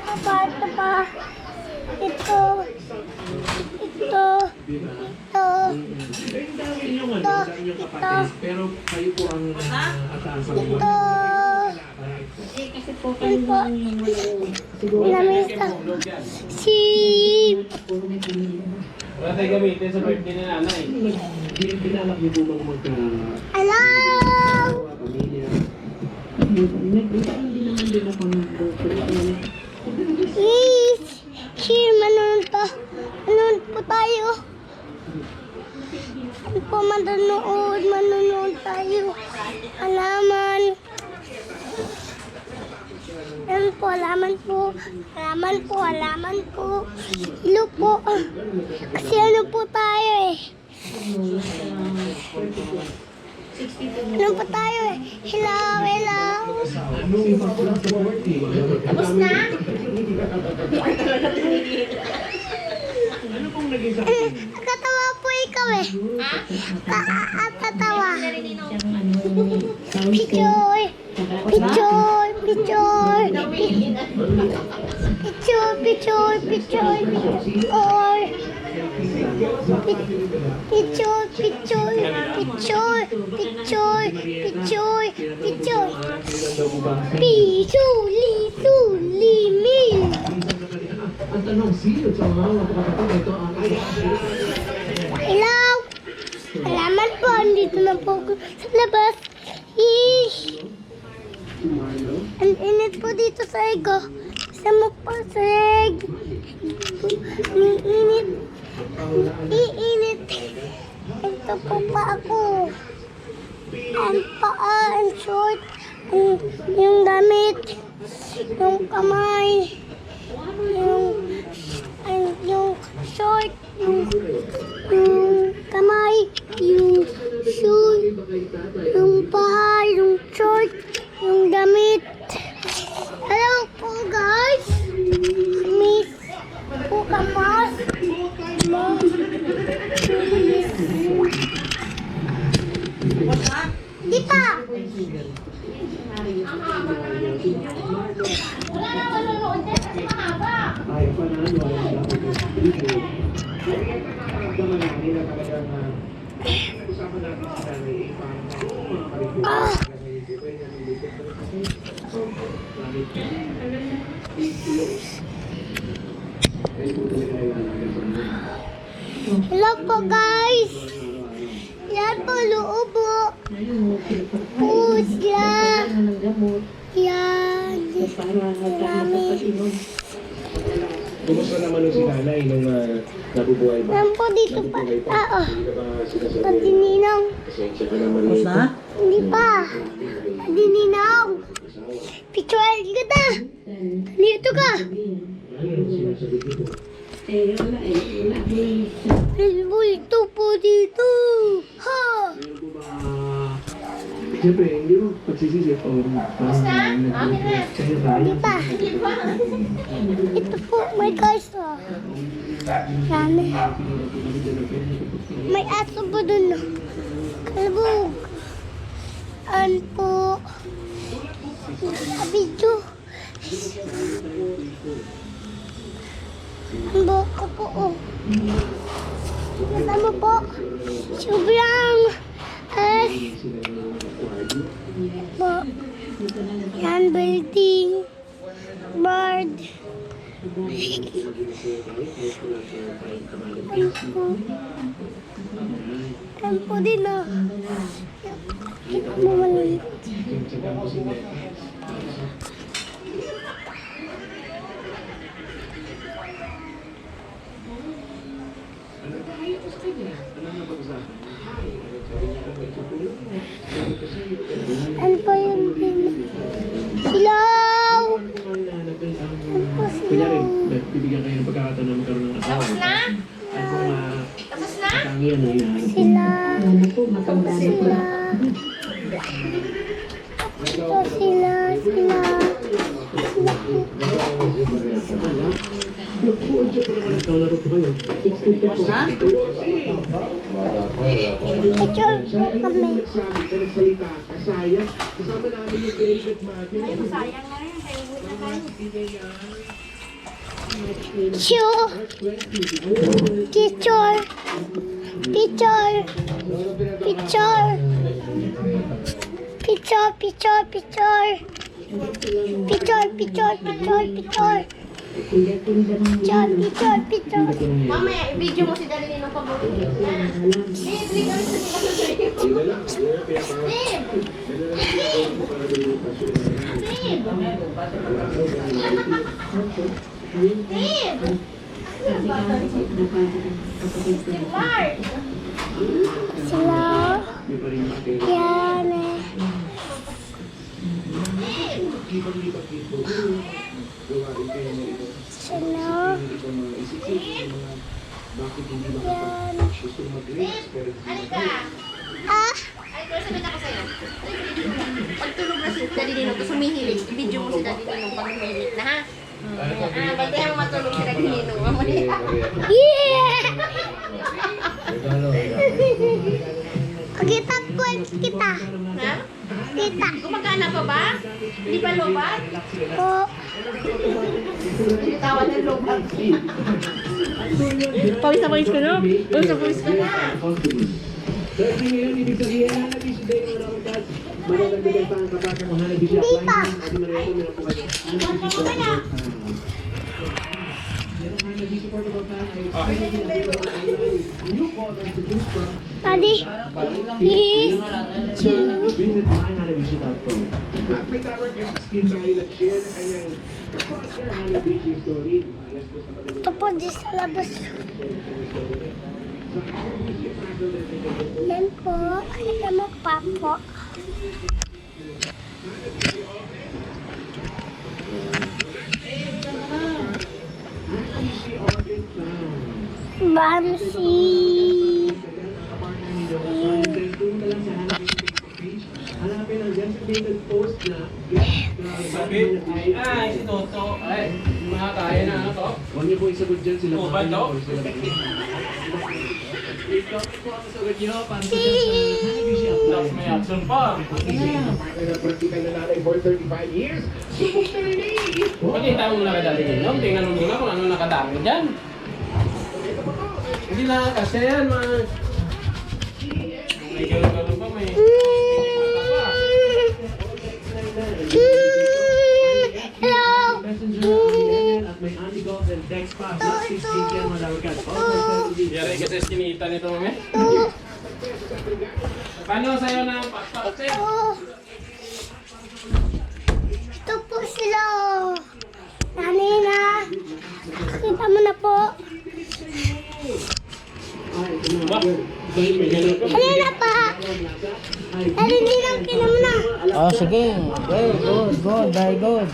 Ito pa. Ito. Ito. Ito. Ito. Ito. Pero kayo po ang atasan sa Ito. Lamesa. Si. wala tayo gamitin sa birthday ni nanay. Binalak niyo po mga Hello. pamilya. Please. Si manonood pa. Manonood po tayo. Ano po manonood tayo. Alaman. Alaman po, alaman po. Alaman po, alaman po. Hello po. Kasi ano po tayo eh. Ano po tayo eh. Hello, hello. Tapos na? Ano pong naging sa akin? Nakatawa po ikaw eh. Nakatawa. Picture. Picture. Picture. Picture. Picture. Picture. Picture. Picture. Picture. Picture. Picture. Picture. Pisuli. Sulimi. Ang tanong, sino sa mga kapatid ito ang Hello. Alaman po. Andito na po ako sa labas. Ish. Ang init po dito sa ego. Sama po sa eg. Iinit. Iinit. Ito po pa ako. Ang paa, ang short. Yung damit. Yung kamay. Yung short. Yung kamay. Yung shoe. Yung paa. Yung short. Yung damit. Hello po guys. Miss po kamas. Di pa. Wala na manonood dyan kasi mahaba. ayaw pa na ano, ayaw pa na nakaramdaman namin na talagang usapan natin si nanay paano mga kalikutan. Hello po guys. Yan po loobo. Po sila. Yan. Marami. Kumusta naman si nanay nung nabubuhay ba? Yan po dito pa. Oo. Padininong. Pasensya ka naman ito. Hindi pa. Padininong. Picture ka na. Dito ka. Ito po dito. Ha. Siyempre, hindi mo pagsisisi o Hindi pa. Ito po. My guys. Oh. Yan. May aso po dun. Kalbog. Ano po. Abidyo. Ang buhok ko po. Oh. Kita mo po. Sobrang. Po. Yan, building. Bird. Yan po din oh. Kita mo maliit. Ano po yung silaw? Ano po Kunyari, silaw? bibigyan kayo ng pagkakataon na magkaroon ng asawa. Tapos na? Ano mga katangian na yan? Sila. Sila. Ito sila. Sila. Nagkalaro ko kayo. Picture po kami. Salita, kasaya. Kasama namin yung David Martin. Sayang na rin, kaya huwag na tayo. Chew. Picture. Picture. Picture. Picture, picture, picture. Picture, picture, picture, picture. Picture, picture, picture. Mamaya, i-video mo si Darlene ng paborito. Sila. Yan eh. Sila. Yan. Ah, Ay, pero sabi na ko sa'yo. Pag tulog na si Daddy Nino, tapos humihilig, i-video mo si Daddy Nino pag humihilig na, ha? Bantayan mo matulog si Daddy Nino. Mamaya. yeah! Kita kwek kita. Ha? Kita. Gumagana pa ba? Hindi pa lobat? Po. Tawa ng lobat. Pawis na pawis ka, no? Pawis na pawis ka na. Dahil ngayon, ibig sabihin na natin si Dave na Rotas. Magandang pa ang kapatid mo, Hana Bishop. Hindi pa. Ate Maria, kung meron po kayo. Tadi. Please. Chew. Visit myhanabishop.com. At may tawag yung skin sa kanila share na kanyang kapatid Hana Bishop story. Alas po sa pagkakas. Ito po di sa labas. Yan po. Alam mo pa po. Bamsi. Hanapin ang designated post na Sabi, ay, si Toto, ay, mga kaya na ano to? huwag niyo po isagot dyan sila. Oh, ba to? Last may action pa. Practical na nanay for 35 years. Pakita mo muna kay Daddy Nino, tingnan mo muna kung ano nakadami dyan. Hindi na kasi yan, mga... May galo-galo pa, may... Hello. At may Andy Golf and Dex Pass. Not 16 yan, malawag ka. Yari kasi skinita nito, mami. Paano sa'yo na pakpak, Sir? Ito po sila. Nanay na. Kita mo na po. Ba? May galo pa. Halina pa. Halina lang, kina mo na. Oh, sige. Okay, good, good, very good.